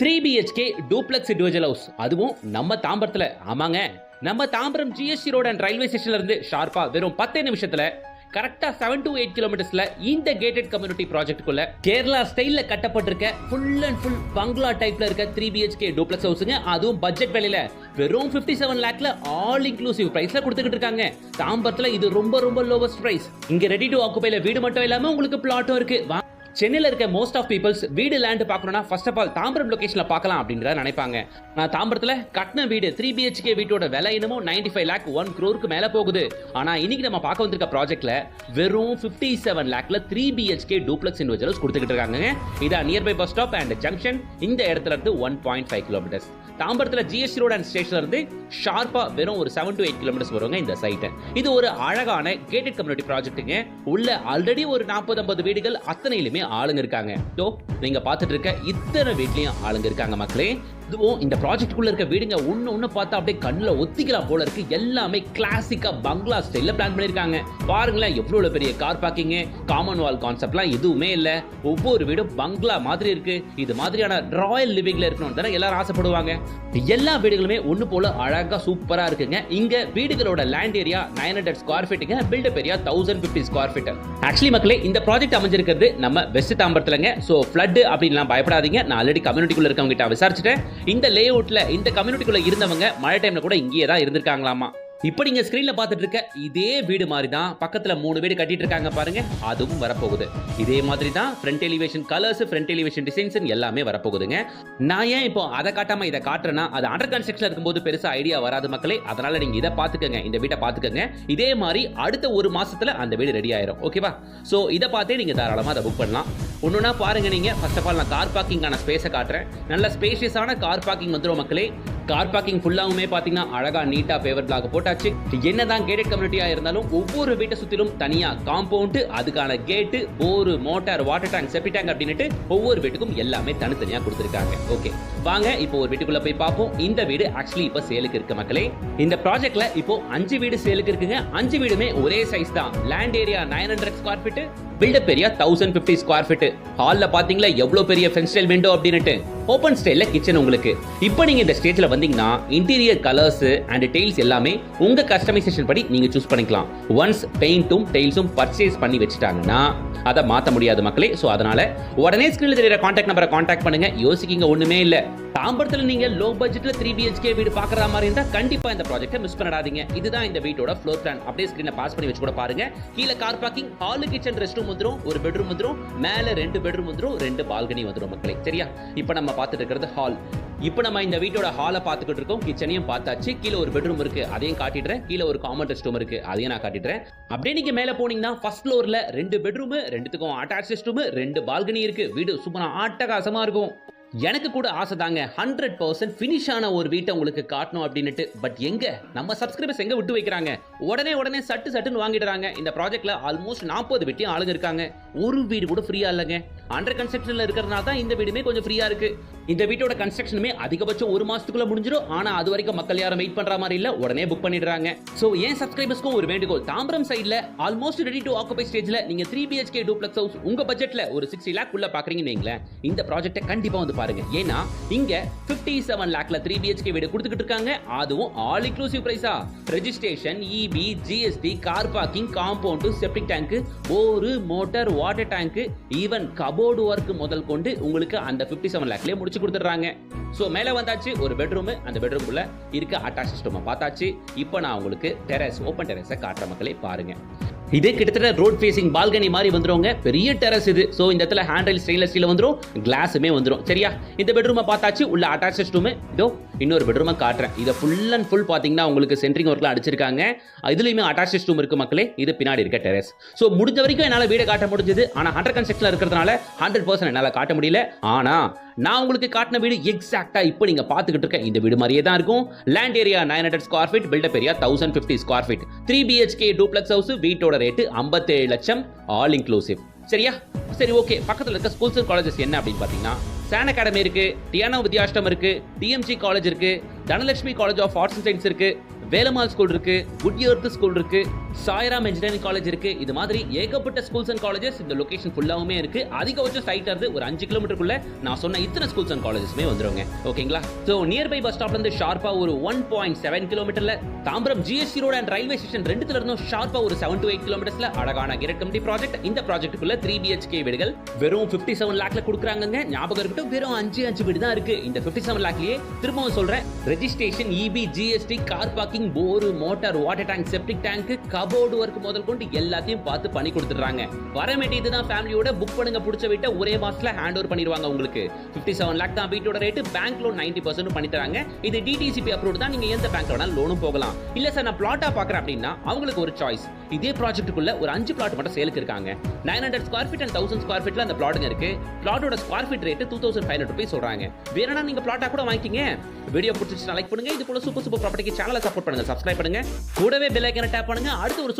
3 BHK duplex individual house, அதுவும் நம்ம தாம்பரத்துல. ஆமாங்க, நம்ம Tambaram GST road and railway ஸ்டேஷன்ல இருந்து ஷார்ப்பா வெறும் 10 நிமிஷத்துல கரெக்டா 7 to 8 கிலோமீட்டர்ஸ்ல இந்த கேட்டட் கம்யூனிட்டி ப்ராஜெக்ட்டுக்குள்ள கேரளா ஸ்டைல்ல கட்டப்பட்டிருக்க ஃபுல் அண்ட் ஃபுல் பங்களா டைப்ல இருக்க 3 BHK டூப்ளெக்ஸ் ஹவுஸ்ங்க. அதுவும் பட்ஜெட் விலையில வெறும் 57 லேக்ல ஆல் இன்க்ளூசிவ் பிரைஸ்ல கொடுத்துக்கிட்டு இருக்காங்க. தாம்பரத்துல இது ரொம்ப ரொம்ப லோவஸ்ட் பிரைஸ். இங்க ரெடி டு ஆக்குபைல வீடு மட்டும் இல்லாம உங்களுக்கு பிளாட்டும் இருக்கு. சென்னையில் இருக்க மோஸ்ட் ஆஃப் பீப்பிள்ஸ் வீடு லேண்ட் பார்க்கணும்னா ஃபர்ஸ்ட் ஆஃப் ஆல் தாம்பரம் லொகேஷன்ல பார்க்கலாம் அப்படின்றத நினைப்பாங்க. நான் தாம்பரத்தில் கட்டின வீடு 3 BHK வீட்டோட விலை என்னமோ 95 லேக் 1 crore மேல போகுது. ஆனா இன்னைக்கு நம்ம பார்க்க வந்திருக்க ப்ராஜெக்ட்ல வெறும் 57 லேக்ல 3 BHK டூப்ளெக்ஸ் இண்டிவிஜுவல்ஸ் கொடுத்துக்கிட்டு இருக்காங்க. இதா nearby bus stop and junction. இந்த இடத்துல இருந்து 1.5 கிலோமீட்டர்ஸ். தாம்பரத்தில் ஜிஎஸ்டி ரோட் அண்ட் ஸ்டேஷன்ல இருந்து ஷார்ப்பா வெறும் ஒரு 7 to 8 கிலோமீட்டர்ஸ் வருவாங்க இந்த சைட். இது ஒரு அழகான கேட்டட் கம்யூனிட்டி ப்ராஜெக்ட்டுங்க. உள்ள ஆல்ரெடி ஒரு 40-50 வீடுகள், அத்தனையிலுமே ஆளுங்க இருக்காங்க. நீங்க பார்த்துட்டு இருக்க இத்தனை வீட்லயும் ஆளுங்க இருக்காங்க மக்களே. இதுவும் இந்த ப்ராஜெக்ட்டுக்குள்ள இருக்க வீடுங்க ஒன்னு பார்த்தா அப்படியே கண்ணுல ஒத்திக்கலாம் போல இருக்கு. எல்லாமே கிளாசிக்கா பங்களா ஸ்டைல்ல பிளான் பண்ணிருக்காங்க. பாருங்களேன் எவ்வளவு பெரிய கார் பார்க்கிங், காமன் வால் கான்செப்ட்லாம் எதுவுமே இல்ல. ஒவ்வொரு வீடும் பங்களா மாதிரி இருக்கு. இது மாதிரியான ராயல் லிவிங்ல இருக்கணும் தானே எல்லாரும் ஆசைப்படுவாங்க. எல்லா வீடுகளுமே ஒண்ணு போல அழகா சூப்பரா இருக்குங்க. இங்க வீடுகளோட லேண்ட் ஏரியா 900 ஸ்கொயர் ஃபீட்டுங்க, built up area 1050 square feet. Actually மக்களே, இந்த ப்ராஜெக்ட் அமைஞ்சிருக்கிறது நம்ம வெஸ்ட் தாம்பரத்துலங்க. சோ ஃப்ளட் அப்படின்லாம் பயப்படாதீங்க. நான் ஆல்ரெடி கம்யூனிட்டிக்குள்ள இருக்கவங்க கிட்ட விசாரிச்சுட்டேன். இந்த லேஅவுட்ல இந்த கம்யூனிட்டிக்குள்ள இருந்தவங்க மழை டைம்ல கூட இங்கேயே தான் இருந்திருக்காங்களாமா. இப்போ நீங்க ஸ்கிரீன்ல பார்த்துட்டு இருக்க இதே வீடு மாதிரி தான் பக்கத்துல 3 வீடு கட்டிட்டு இருக்காங்க பாருங்க, அதுவும் வரப்போகுது. இதே மாதிரி தான் front elevation colours, front elevation designs எல்லாமே வரப்போகுதுங்க. நான் ஏன் இப்போ அதை காட்டாம இதை காட்டுறேன்னா, அது அண்டர் கன்ஸ்ட்ரக்ஷன்ல இருக்கும்போது பெருசா ஐடியா வராது மக்களே. அதனால நீங்க இதை பாத்துக்கங்க, இந்த வீட்டை பாத்துக்கங்க. இதே மாதிரி அடுத்த ஒரு மாசத்துல அந்த வீடு ரெடி ஆயிரும். ஓகேவா? சோ இதை பார்த்தே நீங்க தாராளமா அதை புக் பண்ணலாம். ஒண்ணுனா பாருங்க நீங்க. ஃபர்ஸ்ட் ஆஃப் ஆல் நான் கார் பார்க்கிங்கான ஸ்பேஸை காட்டுறேன். நல்ல ஸ்பேஷியஸான கார் பார்க்கிங் வந்துடும் மக்களே. கார் பார்க்கிங் ஃபுல்லாவுமே பாத்தீங்கன்னா அழகா நீட்டா பேவர் பிளாக் போட்டாச்சு. என்னதான் கேட்டட் கம்யூனிட்டியா இருந்தாலும் ஒவ்வொரு வீட்டை சுத்திலும் தனியா காம்பவுண்ட், அதுக்கான gate, bore, motor, water tank, septic tank அப்படின்னுட்டு ஒவ்வொரு வீட்டுக்கும் எல்லாமே தனித்தனியா கொடுத்திருக்காங்க. ஓகே, வாங்க இப்போ ஒரு வீட்டுக்குள்ள போய் பார்ப்போம். இந்த வீடு ஆக்சுவலி இப்ப சேலுக்கு இருக்கு மக்களே. இந்த ப்ராஜெக்ட்ல இப்போ 5 வீடு சேலுக்கு இருக்குங்க. 5 வீடுமே ஒரே சைஸ் தான். Land area 900 square feet, built up area 1050 square feet. ஹால்ல பாத்தீங்களா எவ்வளவு பெரிய ஃபென்ஸ் ஸ்டைல் விண்டோ அப்படின்னுட்டு. ஓபன் ஸ்டைல்ல கிச்சன் உங்களுக்கு. இப்போ நீங்க இந்த ஸ்டேஜ்ல வந்தீங்கன்னா இன்டீரியர் கலர்ஸ் அண்ட் டைல்ஸ் எல்லாமே உங்க கஸ்டமைசேஷன் படி நீங்க சூஸ் பண்ணிக்கலாம். ஒன்ஸ் பெயிண்டும் டைல்ஸும் பர்ச்சேஸ் பண்ணி வச்சுட்டாங்கன்னா அதை மாத்த முடியாது மக்களே. சோ அதனால உடனே ஸ்கிரீன்ல தெரியற கான்டாக்ட் நம்பரை கான்டாக்ட் பண்ணுங்க. யோசிக்கீங்க ஒண்ணுமே இல்ல. தாம்பரத்துல நீங்க லோ பட்ஜெட்ல 3 BHK வீடு பாக்குற மாதிரி இருந்தா கண்டிப்பா இந்த ப்ராஜெக்ட்டை மிஸ் பண்ணாதீங்க. இதுதான் இந்த வீட்டோட ஃப்ளோர் பிளான். அப்படியே ஸ்கிரீனை பாஸ் பண்ணி வச்சு கூட பாருங்க. கீழ car parking, hall, kitchen, rest room வந்துரும், ஒரு பெட்ரூம் வந்துரும், மேல 2 பெட்ரூம் வந்துரும், 2 பால்கனி வந்துரும் மக்களே. சரியா? இப்போ நம்ம பார்த்துட்டு இருக்கிறது ஹால். இப்போ நம்ம இந்த வீட்டோட ஹாலை பார்த்துக்கிட்டு இருக்கோம். கிச்சனையும் பார்த்தாச்சு. கீழே ஒரு பெட்ரூம் இருக்கு, அதையும் காட்டிடுறேன். கீழே ஒரு காமன் ரெஸ்ட் ரூம் இருக்கு, அதையும் நான் காட்டிடுறேன். அப்படியே நீங்க மேல போனீங்கன்னா ஃபர்ஸ்ட் ஃப்ளோர்ல 2 பெட்ரூம், 2த்துக்கும் அட்டாச் ரெஸ்ட் ரூம், 2 பால்கனி இருக்கு. வீடு சூப்பரா அட்டகாசமா இருக்கும். எனக்கு கூட ஆசை தாங்க 100% ஃபினிஷ் ஆன ஒரு வீட்டை உங்களுக்கு காட்டணும் அப்படின்னுட்டு. பட் எங்க நம்ம சப்ஸ்கிரைபர்ஸ் எங்க விட்டு வைக்கிறாங்க? உடனே சட்டுன்னு வாங்கிடுறாங்க. இந்த ப்ராஜெக்ட்ல ஆல்மோஸ்ட் 40 வீட்டையும் ஆளுங்க இருக்காங்க. ஒரு வீடு கூட ஃப்ரீயா இல்லைங்க. அண்டர் கன்ஸ்ட்ரக்ஷன்ல இருக்கிறதுனால தான் இந்த வீடுமே கொஞ்சம் ஃப்ரீயா இருக்கு. இந்த வீட்டோட கன்ஸ்ட்ரக்ஷனுமே அதிகபட்சம் 1 மாசத்துக்குள்ள முடிஞ்சிடும். ஆனா அது வரைக்கும் மக்கள் யாரும் வெயிட் பண்ற மாதிரி இல்ல, உடனே புக் பண்ணிடுறாங்க. சோ ஏன் சப்ஸ்கிரைபர்ஸ்க்கும் ஒரு வேண்டுகோள், தாம்பரம் சைடுல ஆல்மோஸ்ட் ரெடி டு ஆக்குபை ஸ்டேஜ்ல நீங்க 3 BHK டூப்ளெக்ஸ் ஹவுஸ் உங்க பட்ஜெட்ல ஒரு 60 லேக் உள்ள பாக்குறீங்கன்னு வைங்களேன், இந்த ப்ராஜெக்ட்டை கண்டிப்பா வந்து பாருங்க. ஏன்னா இங்க 57 லேக்ல 3 BHK வீடு கொடுத்துக்கிட்டு இருக்காங்க. அதுவும் ஆல் இன்க்ளூசிவ் பிரைஸா. Registration, EB, GST, car parking, compound, septic tank, bore, motor, water tank, even cupboard work முதல் கொண்டு உங்களுக்கு அந்த 57 லேக்லயே முடிச்சு கொடுத்துறாங்க. சோ மேல வந்தாச்சு ஒரு பெட்ரூம். அந்த பெட்ரூம்குள்ள இருக்க அட்டாச் சிஸ்டம் பார்த்தாச்சு. இப்போ நான் உங்களுக்கு டெரஸ், ஓபன் டெரஸை காட்டுற மக்களே பாருங்க. இது கிட்டத்தட்ட ரோட் ஃபேசிங் பால்கனி மாதிரி வந்துருங்க. பெரிய டெரஸ் இது. சோ இந்த இடத்துல ஹேண்டில் ஸ்டெயின்லெஸ் ஸ்டீல் வந்துரும், கிளாஸுமே வந்துரும். சரியா? இந்த பெட்ரூமை பார்த்தாச்சு. உள்ள அட்டாச் ரெஸ்ட் ரூம். இதோ இன்னொரு பெட்ரூமை காட்டுறேன். இதை ஃபுல் அண்ட் ஃபுல் பாத்தீங்கன்னா உங்களுக்கு சென்ட்ரிங் ஒர்க்ல அடிச்சிருக்காங்க. இதுலயுமே அட்டாச் ரெஸ்ட் ரூம் இருக்கு மக்களே. இது பின்னாடி இருக்க டெரஸ். சோ முடிஞ்ச வரைக்கும் என்னால வீட காட்ட முடிஞ்சது. ஆனா அண்டர் கன்ஸ்ட்ரக்ஷன்ல இருக்கிறதுனால 100% என்னால காட்ட முடியல. ஆனா நான் உங்களுக்கு காட்டின வீடு எக்ஸாக்ட்டா இப்போ நீங்க பாத்துக்கிட்டு இருக்க இந்த வீடு மாதிரியே தான் இருக்கும். Land area 900 square feet, built up area 1050 square feet, 3 BHK duplex house. வீட்டோட ரேட் 57 லட்சம் ஆல் இன்க்ளூசிவ். சரியா? சரி, ஓகே. பக்கத்துல இருக்க ஸ்கூல்ஸ் அண்ட் காலேஜஸ் என்ன அப்படின்னு பாத்தீங்கன்னா, சான் அகாடமி இருக்கு, டியானோ வித்யாஷ்டம் இருக்கு, TMG காலேஜ் இருக்கு, Dhanalakshmi college of arts and science இருக்கு, வேலம்மாள் ஸ்கூல் இருக்கு, குட் எர்த் ஸ்கூல் இருக்கு, சாய்ராம் இன்ஜினியரிங் காலேஜ் இருக்கு. இது மாதிரி ஏகப்பட்ட ஸ்கூல்ஸ் அண்ட் காலேஜஸ் இந்த லொகேஷன் ஃபுல்லாவுமே இருக்கு. அதிகபட்ச சைட்ல இருந்து ஒரு 5 கிலோமீட்டருக்குள்ள நான் சொன்ன இத்தனை ஸ்கூல்ஸ் அண்ட் காலேஜஸ்மே வந்துருங்க. ஓகேங்களா? சோ நியர்பை பஸ் ஸ்டாப்ல இருந்து ஷார்ப்பா ஒரு 1.7 கிலோமீட்டர்ல Tambaram GST road and railway station ரெண்டுத்துல இருந்தும் ஷார்ப்பா ஒரு 7 to 8 கிலோமீட்டர்ஸ்ல அழகான கேட்டட் கம்யூனிட்டி ப்ராஜெக்ட். இந்த ப்ராஜெக்ட்டுக்குள்ள 3 BHK வீடுகள் வெறும் 57 லாக்ல கொடுக்குறாங்கங்க. ஞாபகம் இருக்கட்டும், வெறும் 5 வீடு தான் இருக்கு. இந்த 57 லாக்லயே திரும்பவும் சொல்றேன், registration, EB, GST, car parking, bore, motor, water tank, septic tank, cupboard work முதல் கொண்டு எல்லாத்தையும் பார்த்து பண்ணி கொடுத்துறாங்க. வரமேட்டி இதுதான் ஃபேமிலியோட புக் பண்ணுங்க. பிடிச்ச வீட்டை ஒரே மாசத்துல ஹேண்ட் ஓவர் பண்ணிடுவாங்க உங்களுக்கு. 57 லாக் தான் வீட்டோட ரேட். பேங்க் லோன் 90% பண்ணி தராங்க. இது DTCP அப்ரூவ்ட் தான். நீங்க எந்த பேங்க்ல வேணாலும் லோனும் போகலாம். இல்ல சார் நான் பிளாட்டா பாக்குறேன் அப்படின்னா அவங்களுக்கு ஒரு சாய்ஸ். இதே ப்ராஜெக்ட்டுக்குள்ள ஒரு 5 பிளாட் மட்டும் சேலுக்கு இருக்காங்க. 900 ஸ்கொயர் ஃபீட் அண்ட் 1000 ஸ்கொயர் ஃபீட்ல அந்த பிளாட்டுங்க இருக்கு. பிளாட்டோட ஸ்கொயர் ஃபீட் ரேட் 2500 ரூபாய் சொல்றாங்க. வேறனா நீங்க பிளாட்டா கூட வாங்கிக்கங்க. வீடியோ பிடிச்சிருந்தா லைக் பண்ணுங்க. இது போல சூப்பர் ப்ராப்பர்ட்டிக்கு சேனலை சப்போர்ட் பண்ணுங்க, சப்ஸ்கிரைப் பண்ணுங்க, கூடவே பெல் ஐகானை டேப் பண்ணுங்க. அடுத்து ஒரு